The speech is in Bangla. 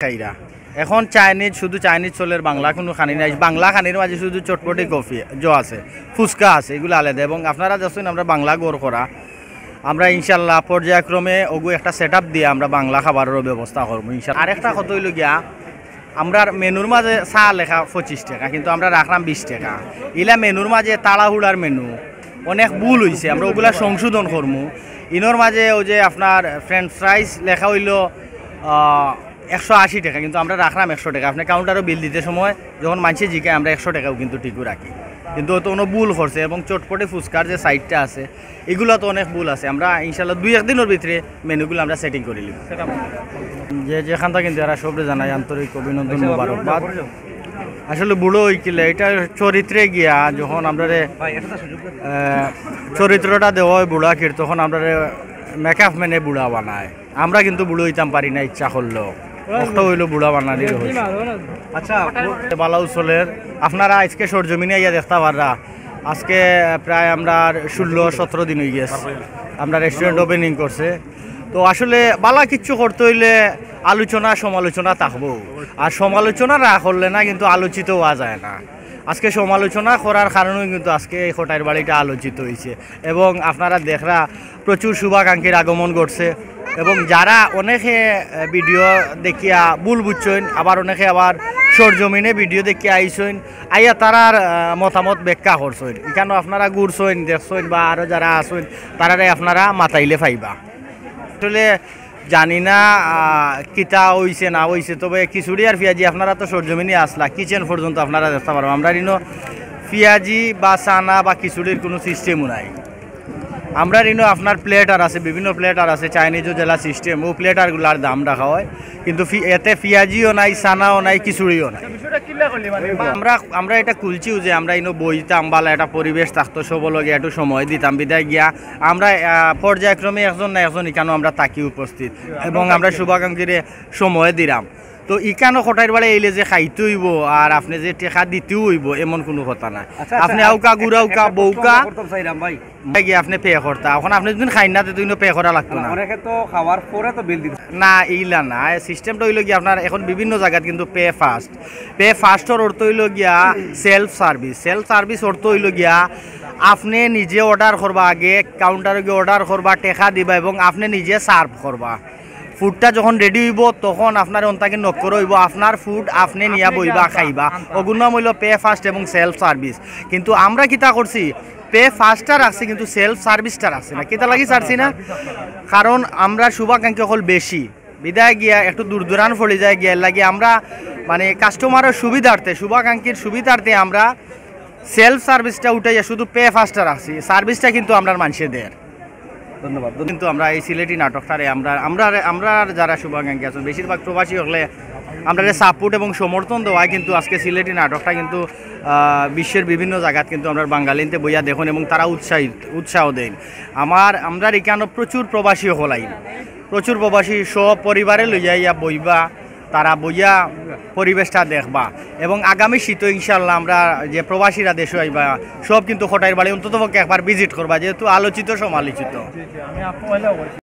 খাইরা এখন চাইনিজ শুধু চাইনিজ চলের বাংলা কোনো খানি নাই বাংলা খানির মাঝে শুধু চটপটি কফি আছে ফুচকা আছে এগুলো আলাদা এবং আপনারা যখন আমরা বাংলা গড় করা আমরা ইনশাল্লাহ পর্যায়ক্রমে ওগু একটা সেট আপ দিয়ে আমরা বাংলা খাবারেরও ব্যবস্থা করবো ইনশাল্লাহ। আরেকটা কত হইল গিয়া আমরা মেনুর মাঝে চা লেখা 25 টাকা কিন্তু আমরা রাখলাম 20 টাকা ইলা মেনুর মাঝে তাড়াহুড়ার মেনু অনেক ভুল হয়েছে আমরা ওগুলা সংশোধন করবো। ইনোর মাঝে ওই যে আপনার ফ্রেঞ্চ ফ্রাইস লেখা হইল 180 টাকা কিন্তু আমরা রাখলাম 100 টাকা। আপনি কাউন্টারও বিল দিতে সময় যখন মানুষে জিকায় আমরা 100 টাকাও কিন্তু ঠিকও রাখি কিন্তু তো কোনো ভুল করছে এবং চটপটে ফুচকার যে সাইডটা আছে এগুলো তো অনেক ভুল আছে। আমরা ইনশাল্লাহ 2-1 দিনের ভিতরে মেনুগুলো আমরা সেটিং করে নিব। যেখানটা কিন্তু এরা সবরে জানাই আন্তরিক অভিনন্দন মোবারকবাদ। আসলে বুড়ো হইলে এটা চরিত্রে গিয়া যখন আমরা চরিত্রটা দেওয়া হয় বুড়া কির তখন আমরা মেকআপ মেনে বুড়া বানায়। আমরা কিন্তু বুড়ো হইতাম পারি না ইচ্ছা করলেও কষ্ট হইলো বুড়া বানানি। আচ্ছা বালা উচলের আপনারা আজকে সরজমিনে ইয়া দেখতে পাররা আজকে প্রায় আমরা 16-17 দিন হয়ে গেছে আমরা রেস্টুরেন্ট ওপেনিং করছে। তো আসলে বালা কিচ্ছু করতে হইলে আলোচনা সমালোচনা থাকবো আর সমালোচনা না করলে না কিন্তু আলোচিত হওয়া যায় না। আজকে সমালোচনা করার কারণে কিন্তু আজকে এই হোটেল বাড়িটা আলোচিত হয়েছে এবং আপনারা দেখরা প্রচুর শুভাকাঙ্ক্ষীর আগমন ঘটছে এবং যারা অনেকে ভিডিও দেখিয়া ভুল বুঝছেন আবার অনেকে আবার সরজমিনে ভিডিও দেখিয়া আইসেন আইয়া তারার মতামত ব্যাখ্যা করছেন এখানে আপনারা ঘুরছেন দেখছেন বা আরও যারা আসেন তারারে আপনারা মাতাইলে পাইবা। আসলে জানি না কিতা হইছে না হইছে তবে খিচুড়ি আর পেঁয়াজি আপনারা তো সরজমিনে আসলা কিচেন পর্যন্ত আপনারা দেখতে পারবেন। আমরা পেঁয়াজি বা চানা বা খিচুড়ির কোনো সিস্টেমও নাই। আমরা আপনার প্লেটার আছে বিভিন্ন প্লেটার আছে চাইনিজও জেলা সিস্টেম ও প্লেটারগুলার দাম রাখা হয় কিন্তু এতে পেঁয়াজিও নাই চানাও নাই খিচুড়িও নাই। আমরা এটা খুলছিও যে আমরা বইতাম বালা একটা পরিবেশ থাকতো সবলগে একটু সময় দিতাম বিদায় গিয়া আমরা পর্যায়ক্রমে একজন না একজন এখানেও আমরা তাকি উপস্থিত এবং আমরা শুভাকাঙ্ক্ষীর সময় দিলাম। তো ইকানো খটাইর বেলা এইলে যে খাইতে হইব আর আপনি যে টেকা দিতেও হইব এমন কোনো কথা নাই। আপনি আউকা গুড়াউকা বউকা গিয়ে আপনি পে করতা এখন আপনি যদি খাই না তো পে করা লাগতো না খাওয়ার পরে তো বিল দিতে না এইলা না। সিস্টেমটা হইল গিয়া আপনার এখন বিভিন্ন জায়গাত কিন্তু পে ফাস্টর অর্থ হইল গিয়া সেলফ সার্ভিস অর্থ হইল গিয়া আপনি নিজে অর্ডার করবা আগে কাউন্টারে গিয়ে অর্ডার করবা টেকা দিবা এবং আপনি নিজে সার্ভ করবা। ফুডটা যখন রেডি হইব তখন আপনার অন্তাকে নক করে হইব আপনার ফুড আপনি নিয়া বইবা খাইবা ওগুলো হইল পে ফাস্ট এবং সেলফ সার্ভিস। কিন্তু আমরা কিতা করছি পে ফাস্টটা রাখছি কিন্তু সেলফ সার্ভিসটা রাখছি না। কিতা লাগি ছাড়ছি না কারণ আমরা শুভাকাঙ্ক্ষী হল বেশি বিদায় গিয়া একটু দূর দূরান ফলে যায় গিয়া লাগে আমরা মানে কাস্টমারের সুবিধার্থে শুভাকাঙ্ক্ষীর সুবিধার্থে আমরা সেলফ সার্ভিসটা উঠাইয়া শুধু পে ফাস্টটা রাখছি সার্ভিসটা কিন্তু আমরা মানুষের দেয়। ধন্যবাদ। কিন্তু আমরা এই সিলেটি নাটকটারে আমরা যারা শুভাকাঙ্ক্ষী আছেন বেশিরভাগ প্রবাসী হলে আমরা সাপোর্ট এবং সমর্থন দেওয়ায় কিন্তু আজকে সিলেটি নাটকটা কিন্তু বিশ্বের বিভিন্ন জায়গাত কিন্তু আমরা বাঙালিতে বইয়া দেখুন এবং তারা উৎসাহ দেন। আমরা এখানে প্রচুর প্রবাসী হলাই প্রচুর প্রবাসী সব পরিবারে লইয়া ইয়া বইবা তারা বইয়া পরিবেশটা দেখবা এবং আগামী শীত ইনশাল্লাহ আমরা যে প্রবাসীরা দেশে আইবা সব কিন্তু খোটাইর বাড়ি অন্তত একবার ভিজিট করবা যেহেতু আলোচিত সমালোচিত।